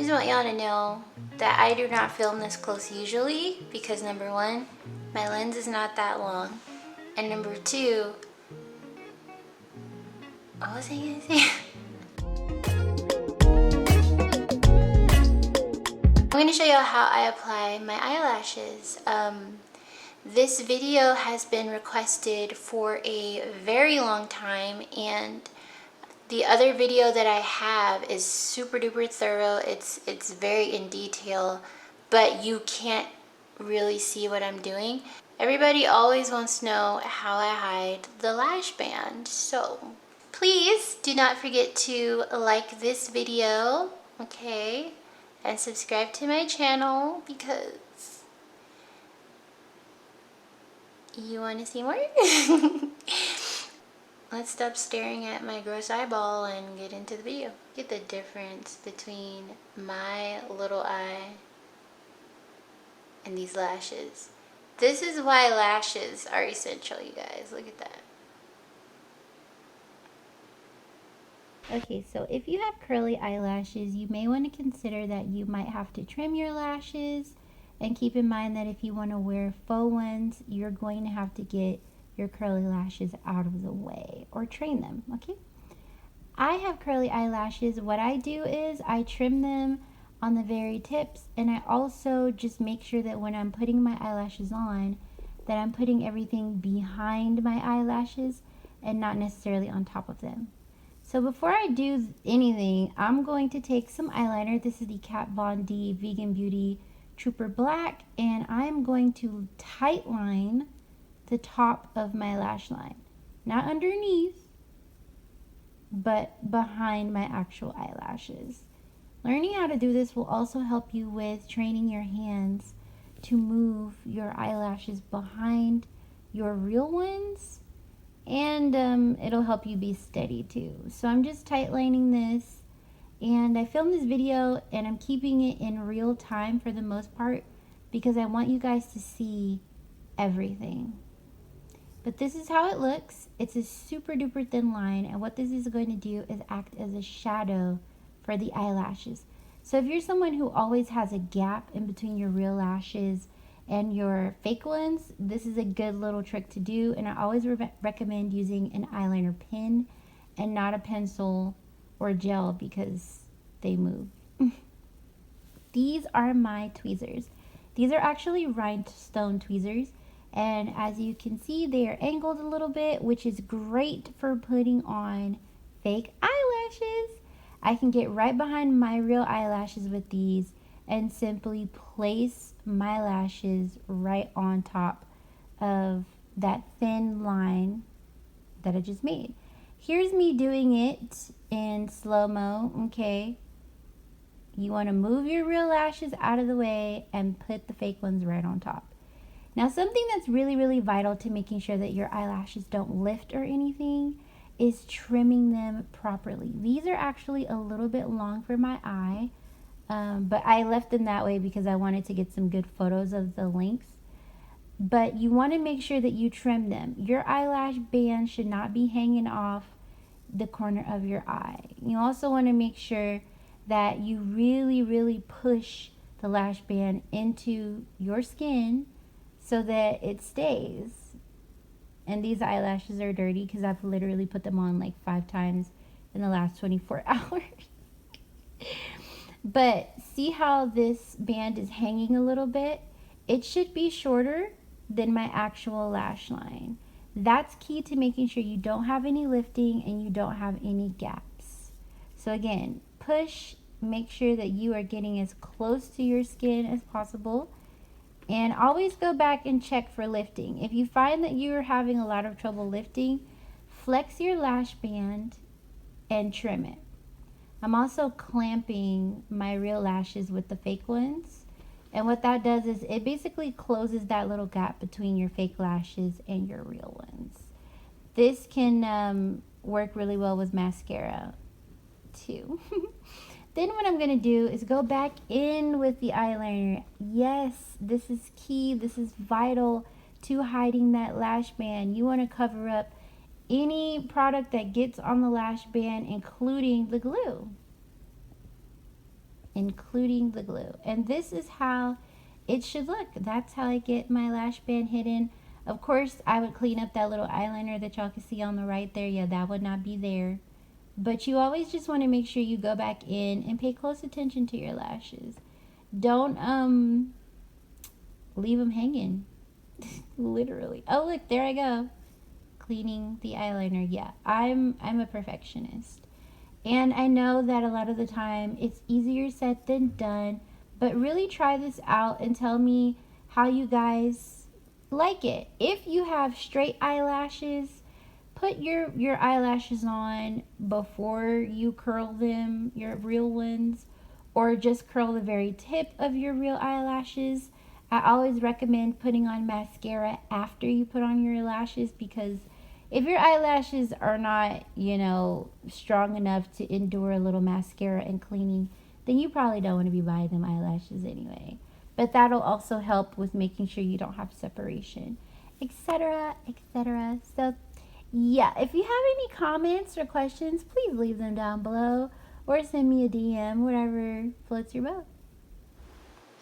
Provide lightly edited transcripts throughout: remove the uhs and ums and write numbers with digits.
just want y'all to know that I do not film this close usually because number one, my lens is not that long. And number two, what was I gonna say? I'm gonna show you how I apply my eyelashes. This video has been requested for a very long time, and the other video that I have is super duper thorough. It's very in detail, but you can't really see what I'm doing. Everybody always wants to know how I hide the lash band. So please do not forget to like this video, okay? And subscribe to my channel because you want to see more? Let's stop staring at my gross eyeball and get into the video. Get the difference between my little eye and these lashes. This is why lashes are essential, you guys. Look at that. Okay, so if you have curly eyelashes, you may want to consider that you might have to trim your lashes, and keep in mind that if you want to wear faux ones, you're going to have to get your curly lashes out of the way or train them, okay? I have curly eyelashes. What I do is I trim them on the very tips, and I also just make sure that when I'm putting my eyelashes on, that I'm putting everything behind my eyelashes and not necessarily on top of them. So before I do anything, I'm going to take some eyeliner. This is the Kat Von D Vegan Beauty Trooper Black, and I'm going to tight line the top of my lash line. Not underneath, but behind my actual eyelashes. Learning how to do this will also help you with training your hands to move your eyelashes behind your real ones, and it'll help you be steady too. So I'm just tight lining this, and I filmed this video and I'm keeping it in real time for the most part because I want you guys to see everything. But this is how it looks. It's a super duper thin line, and what this is going to do is act as a shadow for the eyelashes. So if you're someone who always has a gap in between your real lashes and your fake ones, this is a good little trick to do, and I always recommend using an eyeliner pen and not a pencil or gel because they move. These are my tweezers. These are actually rhinestone tweezers, and as you can see, they are angled a little bit, which is great for putting on fake eyelashes. I can get right behind my real eyelashes with these and simply place my lashes right on top of that thin line that I just made. Here's me doing it in slow-mo, okay? You want to move your real lashes out of the way and put the fake ones right on top. Now, something that's really, really vital to making sure that your eyelashes don't lift or anything is trimming them properly. These are actually a little bit long for my eye, but I left them that way because I wanted to get some good photos of the length. But you want to make sure that you trim them. Your eyelash band should not be hanging off the corner of your eye. You also want to make sure that you really, really push the lash band into your skin so that it stays. And these eyelashes are dirty because I've literally put them on like 5 times in the last 24 hours. But see how this band is hanging a little bit? It should be shorter than my actual lash line. That's key to making sure you don't have any lifting and you don't have any gaps. So again, push, make sure that you are getting as close to your skin as possible. And always go back and check for lifting. If you find that you are having a lot of trouble lifting, flex your lash band and trim it. I'm also clamping my real lashes with the fake ones. And what that does is it basically closes that little gap between your fake lashes and your real ones. This can work really well with mascara too. Then what I'm going to do is go back in with the eyeliner. Yes, this is key. This is vital to hiding that lash band. You want to cover up any product that gets on the lash band, including the glue. including the glue. And this is how it should look. That's how I get my lash band hidden. Of course, I would clean up that little eyeliner that y'all can see on the right there. Yeah, that would not be there. But you always just want to make sure you go back in and pay close attention to your lashes. Don't leave them hanging. Literally. Oh, look, there I go. Cleaning the eyeliner. Yeah, I'm a perfectionist. And I know that a lot of the time it's easier said than done, but really try this out and tell me how you guys like it. If you have straight eyelashes, put your eyelashes on before you curl them, your real ones, or just curl the very tip of your real eyelashes. I always recommend putting on mascara after you put on your lashes, because if your eyelashes are not, strong enough to endure a little mascara and cleaning, then you probably don't want to be buying them eyelashes anyway. But that'll also help with making sure you don't have separation, etc., etc. So yeah, if you have any comments or questions, please leave them down below or send me a DM, whatever floats your boat.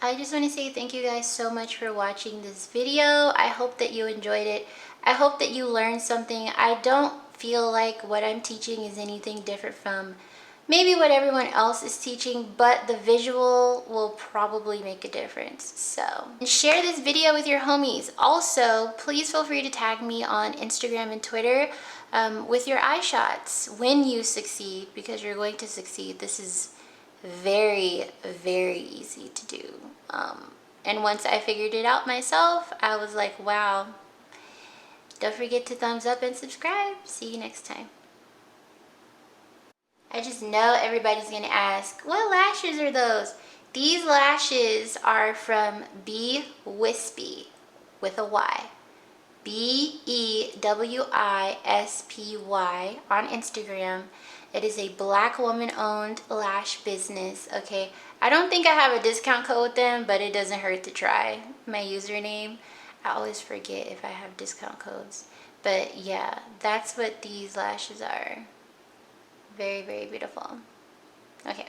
I just want to say thank you guys so much for watching this video. I hope that you enjoyed it. I hope that you learned something. I don't feel like what I'm teaching is anything different from maybe what everyone else is teaching, but the visual will probably make a difference. So share this video with your homies. Also, please feel free to tag me on Instagram and Twitter with your eye shots when you succeed, because you're going to succeed. This is very, very easy to do. And once I figured it out myself, I was like, wow. Don't forget to thumbs up and subscribe. See you next time. I just know everybody's gonna ask, what lashes are those? These lashes are from Be Wispy with a Y. BEWISPY on Instagram. It is a Black woman owned lash business, okay? I don't think I have a discount code with them, but it doesn't hurt to try. My username, I always forget if I have discount codes. But yeah, that's what these lashes are. Very, very beautiful. Okay.